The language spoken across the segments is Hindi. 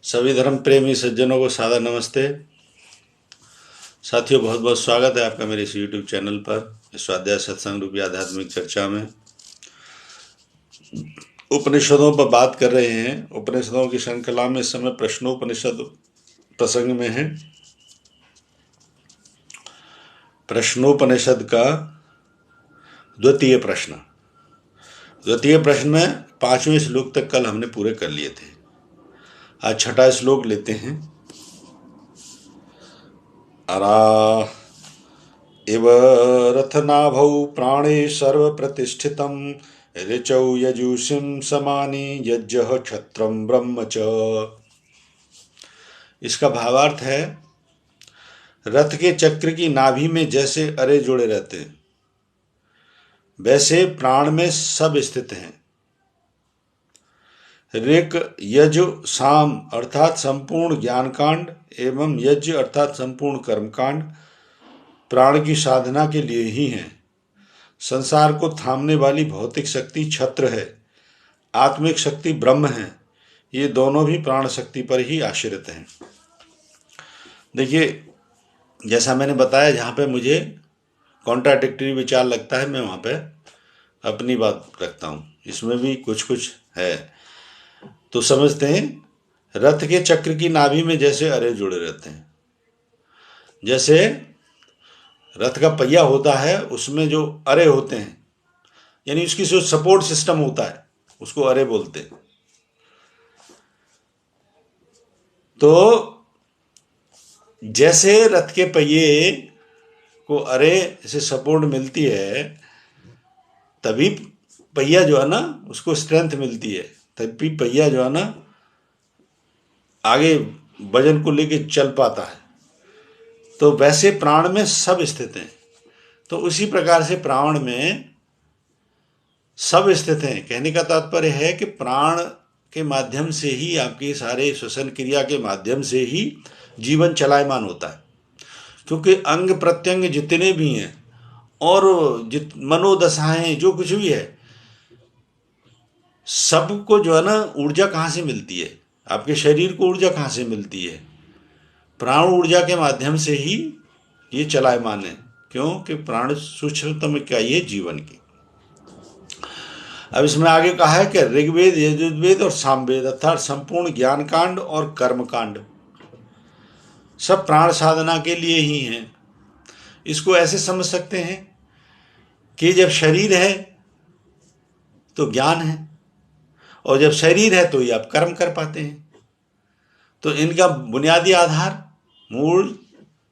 सभी धर्म प्रेमी सज्जनों को सादर नमस्ते। साथियों, बहुत बहुत स्वागत है आपका मेरे इस YouTube चैनल पर स्वाध्याय सत्संग रूपी आध्यात्मिक चर्चा में। उपनिषदों पर बात कर रहे हैं। उपनिषदों की श्रृंखला में इस समय प्रश्नोपनिषद प्रसंग में है। प्रश्नोपनिषद का द्वितीय प्रश्न में 5वें श्लोक तक कल हमने पूरे कर लिए थे। आज छठा श्लोक लेते हैं। अरा इव रथनाभौ प्राणे सर्व प्रतिष्ठितं ऋचौ यजुषिं समानि यज्ञः क्षत्रं ब्रह्म च। इसका भावार्थ है, रथ के चक्र की नाभि में जैसे अरे जुड़े रहते हैं, वैसे प्राण में सब स्थित हैं। ऋक यजु साम अर्थात संपूर्ण ज्ञान कांड एवं यज्ञ अर्थात संपूर्ण कर्म कांड प्राण की साधना के लिए ही हैं। संसार को थामने वाली भौतिक शक्ति छत्र है, आत्मिक शक्ति ब्रह्म है। ये दोनों भी प्राण शक्ति पर ही आश्रित हैं। देखिए, जैसा मैंने बताया, जहाँ पे मुझे कॉन्ट्राडिक्टरी विचार लगता है मैं वहाँ पे अपनी बात रखता हूँ। इसमें भी कुछ कुछ है। तो समझते हैं, रथ के चक्र की नाभि में जैसे अरे जुड़े रहते हैं। जैसे रथ का पहिया होता है, उसमें जो अरे होते हैं, यानी उसकी जो सपोर्ट सिस्टम होता है, उसको अरे बोलते हैं। तो जैसे रथ के पहिए को अरे से सपोर्ट मिलती है, तभी पहिया जो है ना, उसको स्ट्रेंथ मिलती है, तभी पहिया जो है ना आगे वजन को लेके चल पाता है। तो वैसे प्राण में सब स्थित हैं। तो उसी प्रकार से प्राण में सब स्थित हैं। कहने का तात्पर्य है कि प्राण के माध्यम से ही, आपके सारे श्वसन क्रिया के माध्यम से ही जीवन चलायमान होता है। क्योंकि अंग प्रत्यंग जितने भी हैं और मनोदशाएं जो कुछ भी है, सबको जो है ना ऊर्जा कहाँ से मिलती है? आपके शरीर को ऊर्जा कहाँ से मिलती है? प्राण ऊर्जा के माध्यम से ही ये चलायमान है। क्योंकि प्राण सूक्ष्मतम इकाई है जीवन की। अब इसमें आगे कहा है कि ऋग्वेद, यजुर्वेद और सामवेद अर्थात संपूर्ण ज्ञान कांड और कर्म कांड सब प्राण साधना के लिए ही हैं। इसको ऐसे समझ सकते हैं कि जब शरीर है तो ज्ञान है, और जब शरीर है तो ही आप कर्म कर पाते हैं। तो इनका बुनियादी आधार, मूल,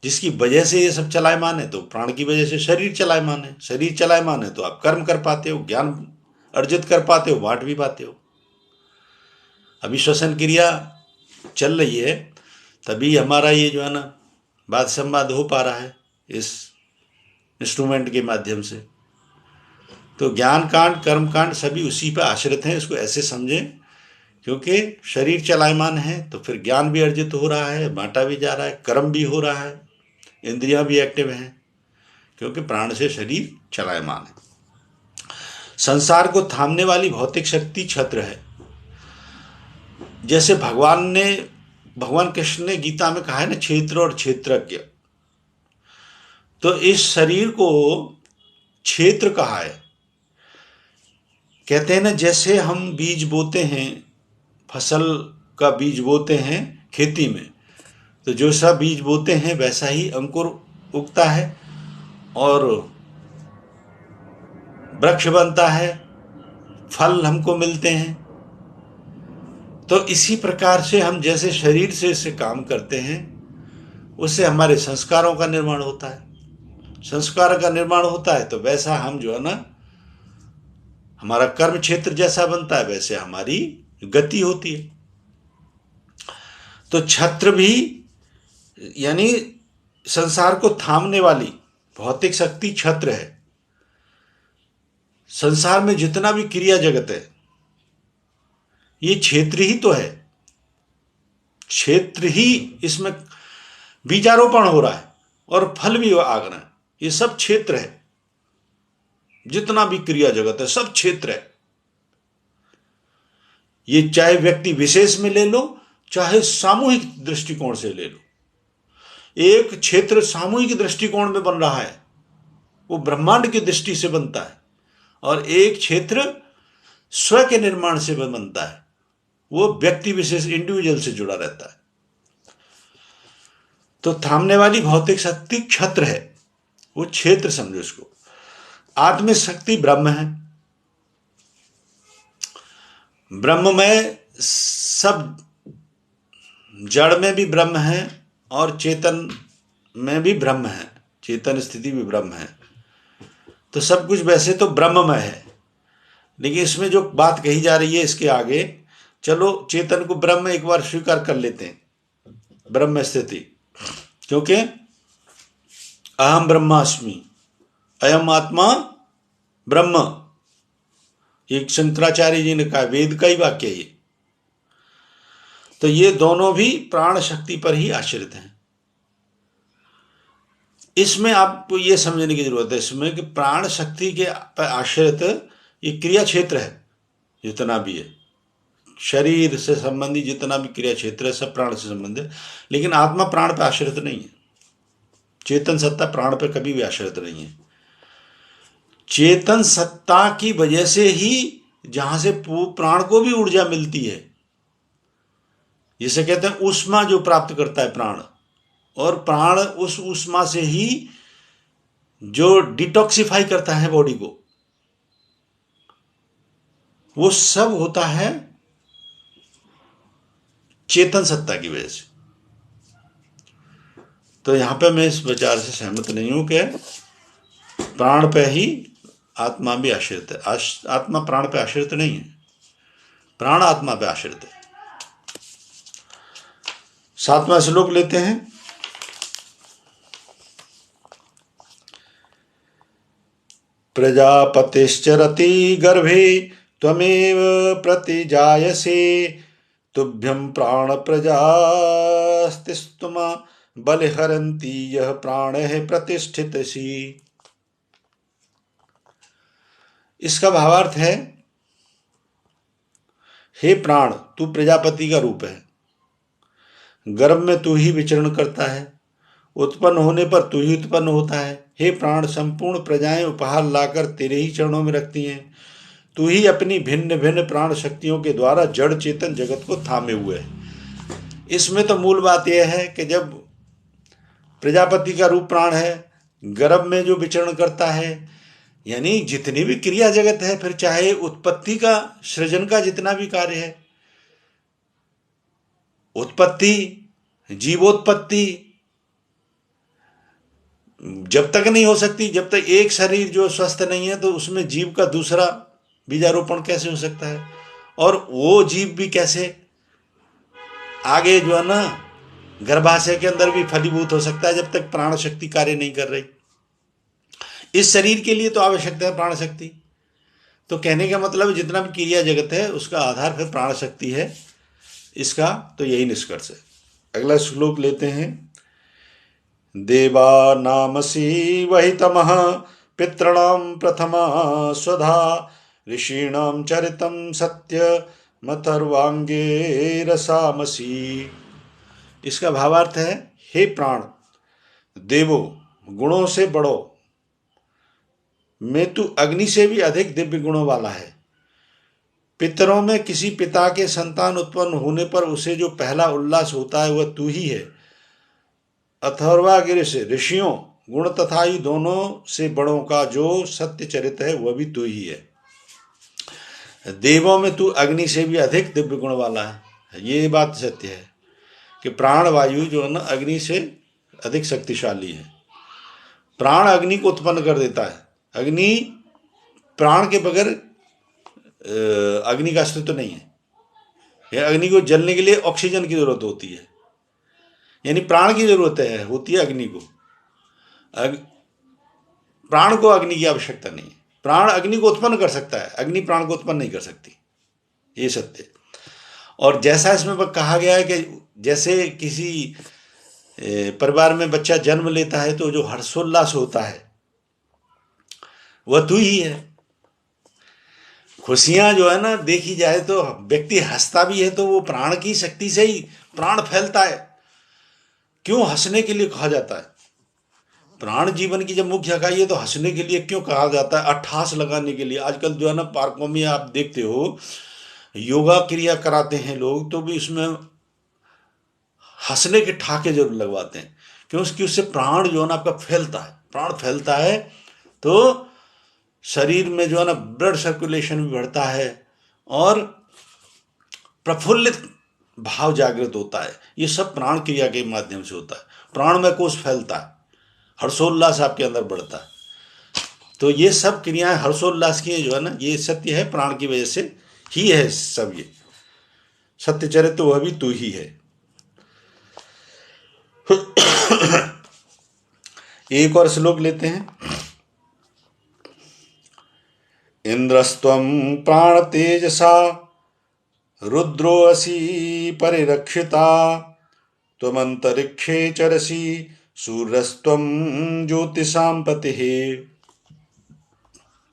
जिसकी वजह से ये सब चलायमान है, तो प्राण की वजह से शरीर चलायमान है। शरीर चलायमान है तो आप कर्म कर पाते हो, ज्ञान अर्जित कर पाते हो, बांट भी पाते हो। अभी श्वसन क्रिया चल रही है, तभी हमारा ये जो है ना वाद संवाद हो पा रहा है इस इंस्ट्रूमेंट के माध्यम से। तो ज्ञान कांड, कर्म कांड सभी उसी पर आश्रित हैं। इसको ऐसे समझें, क्योंकि शरीर चलायमान है तो फिर ज्ञान भी अर्जित हो रहा है, बांटा भी जा रहा है, कर्म भी हो रहा है, इंद्रियां भी एक्टिव हैं, क्योंकि प्राण से शरीर चलायमान है। संसार को थामने वाली भौतिक शक्ति छत्र है। जैसे भगवान कृष्ण ने गीता में कहा है ना, क्षेत्र और क्षेत्रज्ञ। तो इस शरीर को क्षेत्र कहा है। कहते हैं ना, जैसे हम बीज बोते हैं, फसल का बीज बोते हैं खेती में, तो जो सा बीज बोते हैं वैसा ही अंकुर उगता है और वृक्ष बनता है, फल हमको मिलते हैं। तो इसी प्रकार से हम जैसे शरीर से इससे काम करते हैं, उससे हमारे संस्कारों का निर्माण होता है। संस्कार का निर्माण होता है तो वैसा हम जो है ना, हमारा कर्म क्षेत्र जैसा बनता है, वैसे हमारी गति होती है। तो छत्र भी यानी संसार को थामने वाली भौतिक शक्ति छत्र है। संसार में जितना भी क्रिया जगत है, ये क्षेत्र ही तो है। क्षेत्र ही इसमें बीजारोपण हो रहा है और फल भी आ रहा है। ये सब क्षेत्र है। जितना भी क्रिया जगत है सब क्षेत्र है। ये चाहे व्यक्ति विशेष में ले लो, चाहे सामूहिक दृष्टिकोण से ले लो, एक क्षेत्र सामूहिक दृष्टिकोण में बन रहा है, वो ब्रह्मांड की दृष्टि से बनता है, और एक क्षेत्र स्व के निर्माण से बनता है, वो व्यक्ति विशेष इंडिविजुअल से जुड़ा रहता है। तो थामने वाली भौतिक शक्ति क्षत्र है, वो क्षेत्र समझो इसको। आत्मिक शक्ति ब्रह्म है, ब्रह्म में सब, जड़ में भी ब्रह्म है और चेतन में भी ब्रह्म है, चेतन स्थिति भी ब्रह्म है। तो सब कुछ वैसे तो ब्रह्ममय है, लेकिन इसमें जो बात कही जा रही है इसके आगे, चलो चेतन को ब्रह्म एक बार स्वीकार कर लेते हैं, ब्रह्म स्थिति, क्योंकि अहम ब्रह्मास्मि, अयम आत्मा ब्रह्म, एक शंकराचार्य जी ने कहा, वेद का ही वाक्य है ये। तो ये दोनों भी प्राण शक्ति पर ही आश्रित हैं। इसमें आपको ये समझने की जरूरत है इसमें कि प्राण शक्ति के पर आश्रित ये क्रिया क्षेत्र है, जितना भी है शरीर से संबंधी जितना भी क्रिया क्षेत्र है सब प्राण से संबंधित, लेकिन आत्मा प्राण पर आश्रित नहीं है। चेतन सत्ता प्राण पर कभी भी आश्रित नहीं है। चेतन सत्ता की वजह से ही जहां से प्राण को भी ऊर्जा मिलती है, जिसे कहते हैं ऊष्मा जो प्राप्त करता है प्राण, और प्राण उस ऊष्मा से ही जो डिटॉक्सिफाई करता है बॉडी को, वो सब होता है चेतन सत्ता की वजह से। तो यहां पे मैं इस विचार से सहमत नहीं हूं कि प्राण पे ही आत्मा भी आश्रित है। आत्मा प्राण पे आश्रित नहीं है, प्राण आत्मा पे आश्रित है। 7वां श्लोक लेते हैं। प्रजापतिश्चरति गर्भे त्वमेव प्रतिजायसे, तुभ्यं प्राण प्रजास्तिस्तुमा बलिहरन्ति यह प्राणः प्रतिष्ठितसि। इसका भावार्थ है, हे प्राण, तू प्रजापति का रूप है, गर्भ में तू ही विचरण करता है, उत्पन्न होने पर तू ही उत्पन्न होता है। हे प्राण, संपूर्ण प्रजाएं उपहार लाकर तेरे ही चरणों में रखती हैं। तू ही अपनी भिन्न भिन्न प्राण शक्तियों के द्वारा जड़ चेतन जगत को थामे हुए है। इसमें तो मूल बात यह है कि जब प्रजापति का रूप प्राण है, गर्भ में जो विचरण करता है, यानी जितनी भी क्रिया जगत है, फिर चाहे उत्पत्ति का सृजन का जितना भी कार्य है, उत्पत्ति जीवोत्पत्ति जब तक नहीं हो सकती, जब तक एक शरीर जो स्वस्थ नहीं है तो उसमें जीव का दूसरा बीजारोपण कैसे हो सकता है, और वो जीव भी कैसे आगे जो है ना गर्भाशय के अंदर भी फलीभूत हो सकता है, जब तक प्राण शक्ति कार्य नहीं कर रही। इस शरीर के लिए तो आवश्यकता है प्राण शक्ति। तो कहने का मतलब जितना भी क्रिया जगत है उसका आधार फिर प्राण शक्ति है, इसका तो यही निष्कर्ष है। अगला श्लोक लेते हैं। देवा नामसी वही तमः पितॄणां प्रथमा स्वधा, ऋषीणां चरितं सत्यमथर्वांगे रसामसी। इसका भावार्थ है, हे प्राण, देवो गुणों से बढ़ो, मैं तू अग्नि से भी अधिक दिव्य गुणों वाला है। पितरों में किसी पिता के संतान उत्पन्न होने पर उसे जो पहला उल्लास होता है वह तू ही है। अथर्वागिरि से ऋषियों गुण तथा ही दोनों से बड़ों का जो सत्य चरित है वह भी तू ही है। देवों में तू अग्नि से भी अधिक दिव्य गुण वाला है। ये बात सत्य है कि प्राण वायु जो है ना अग्नि से अधिक शक्तिशाली है। प्राण अग्नि को उत्पन्न कर देता है। अग्नि प्राण के बगैर अग्नि का अस्तित्व नहीं है। अग्नि को जलने के लिए ऑक्सीजन की जरूरत होती है, यानी प्राण की जरूरत होती है अग्नि को। प्राण को अग्नि की आवश्यकता नहीं है। प्राण अग्नि को उत्पन्न कर सकता है, अग्नि प्राण को उत्पन्न नहीं कर सकती, ये सत्य। और जैसा इसमें कहा गया है कि जैसे किसी परिवार में बच्चा जन्म लेता है तो जो हर्षोल्लास होता है वह तू ही है। खुशियां जो है ना, देखी जाए तो व्यक्ति हंसता भी है तो वो प्राण की शक्ति से ही प्राण फैलता है। क्यों हंसने के लिए कहा जाता है? प्राण जीवन की जब मुख्य इकाई है तो हंसने के लिए क्यों कहा जाता है? अट्ठास लगाने के लिए। आजकल जो है ना पार्कों में आप देखते हो योगा क्रिया कराते हैं लोग, तो भी उसमें हंसने के ठाके जरूर लगवाते हैं। क्यों? उसकी उससे प्राण जो है ना आपका फैलता है, प्राण फैलता है तो शरीर में जो है ना ब्लड सर्कुलेशन भी बढ़ता है और प्रफुल्लित भाव जागृत होता है। ये सब प्राण क्रिया के माध्यम से होता है। प्राणमय कोश फैलता है, हर्षोल्लास आपके अंदर बढ़ता है। तो ये सब क्रियाएं हर्षोल्लास की जो है ना, ये सत्य है, प्राण की वजह से ही है सब। ये सत्य चरित्र वह भी तू ही है। एक और श्लोक लेते हैं। इंद्रस्त्वं प्राण तेजसा रुद्रोऽसि परिरक्षिता त्वमंतरिक्षे चरसि सूर्यस्त्वं ज्योतिषां पतिः।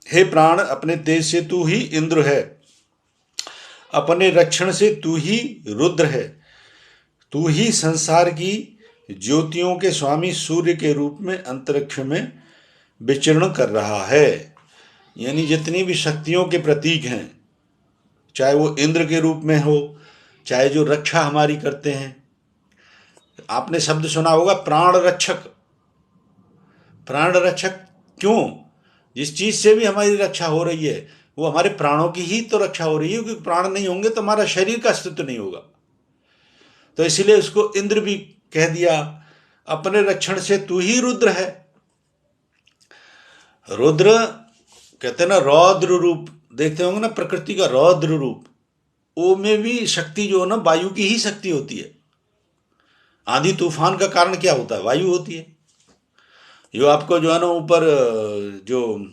हे प्राण, अपने तेज से तू ही इंद्र है, अपने रक्षण से तू ही रुद्र है, तू ही संसार की ज्योतियों के स्वामी सूर्य के रूप में अंतरिक्ष में विचरण कर रहा है। यानी जितनी भी शक्तियों के प्रतीक हैं, चाहे वो इंद्र के रूप में हो, चाहे जो रक्षा हमारी करते हैं। आपने शब्द सुना होगा प्राण रक्षक। प्राण रक्षक क्यों? जिस चीज से भी हमारी रक्षा हो रही है वो हमारे प्राणों की ही तो रक्षा हो रही है, क्योंकि प्राण नहीं होंगे तो हमारा शरीर का अस्तित्व नहीं होगा। तो इसीलिए उसको इंद्र भी कह दिया। अपने रक्षण से तू ही रुद्र है। रुद्र कहते हैं ना, रौद्र रूप देखते होंगे ना, प्रकृति का रौद्र रूप, वो में भी शक्ति जो है ना वायु की ही शक्ति होती है। आंधी तूफान का कारण क्या होता है? वायु होती है। जो आपको जो है ना ऊपर जो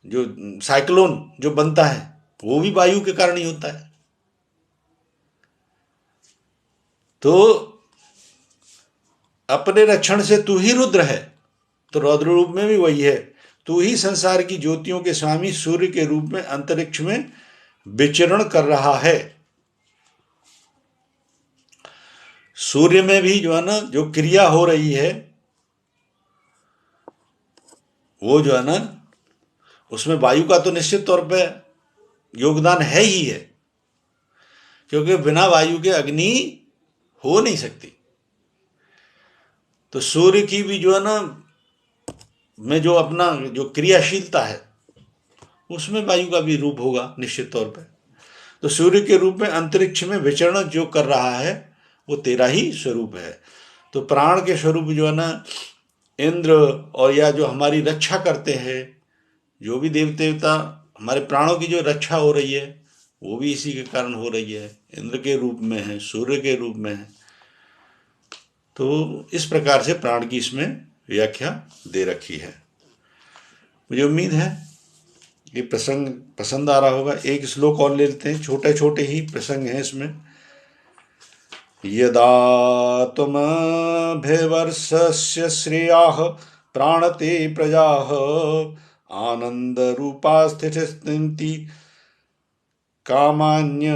जो साइक्लोन जो बनता है वो भी वायु के कारण ही होता है। तो अपने रक्षण से तू ही रुद्र है, तो रौद्र रूप में भी वही है। तू ही संसार की ज्योतियों के स्वामी सूर्य के रूप में अंतरिक्ष में विचरण कर रहा है। सूर्य में भी जो है ना जो क्रिया हो रही है वो जो है ना उसमें वायु का तो निश्चित तौर पे योगदान है ही है, क्योंकि बिना वायु के अग्नि हो नहीं सकती। तो सूर्य की भी जो है ना में जो अपना जो क्रियाशीलता है उसमें वायु का भी रूप होगा निश्चित तौर पे। तो सूर्य के रूप में अंतरिक्ष में विचरण जो कर रहा है वो तेरा ही स्वरूप है। तो प्राण के स्वरूप जो है ना इंद्र, और या जो हमारी रक्षा करते हैं जो भी देव देवता, हमारे प्राणों की जो रक्षा हो रही है वो भी इसी के कारण हो रही है, इंद्र के रूप में है, सूर्य के रूप में है। तो इस प्रकार से प्राण की इसमें व्याख्या दे रखी है। मुझे उम्मीद है ये प्रसंग पसंद आ रहा होगा। एक श्लोक और ले लेते हैं, छोटे छोटे ही प्रसंग हैं इसमें। यदा त्वमभिवर्षस्य श्रेयाः प्राणते प्रजाः आनन्दरूपास्थितिस्तिन्ति कामान्य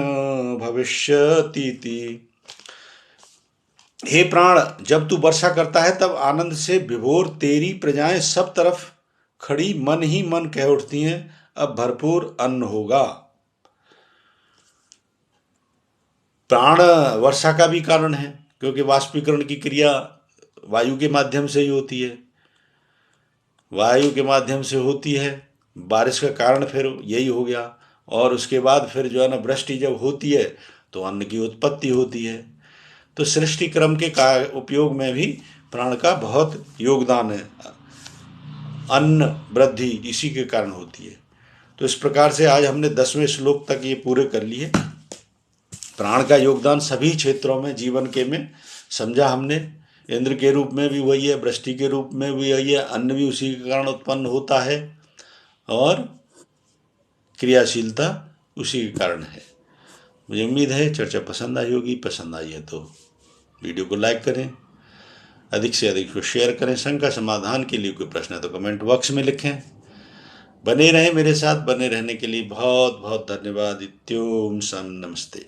भविष्यतीति। हे प्राण, जब तू वर्षा करता है तब आनंद से विभोर तेरी प्रजाएं सब तरफ खड़ी मन ही मन कह उठती हैं, अब भरपूर अन्न होगा। प्राण वर्षा का भी कारण है, क्योंकि वाष्पीकरण की क्रिया वायु के माध्यम से ही होती है। वायु के माध्यम से होती है, बारिश का कारण फिर यही हो गया। और उसके बाद फिर जो है ना वृष्टि जब होती है तो अन्न की उत्पत्ति होती है। तो सृष्टि क्रम के उपयोग में भी प्राण का बहुत योगदान है। अन्न वृद्धि इसी के कारण होती है। तो इस प्रकार से आज हमने 10वें श्लोक तक ये पूरे कर लिए। प्राण का योगदान सभी क्षेत्रों में जीवन के में समझा हमने। इंद्र के रूप में भी वही है, वृष्टि के रूप में भी वही है, अन्न भी उसी के कारण उत्पन्न होता है और क्रियाशीलता उसी के कारण है। मुझे उम्मीद है चर्चा पसंद आई होगी। पसंद आई है तो वीडियो को लाइक करें, अधिक से अधिक को शेयर करें। शंका समाधान के लिए कोई प्रश्न है तो कमेंट बॉक्स में लिखें। बने रहें मेरे साथ। बने रहने के लिए बहुत बहुत धन्यवाद। इत्योम सम नमस्ते।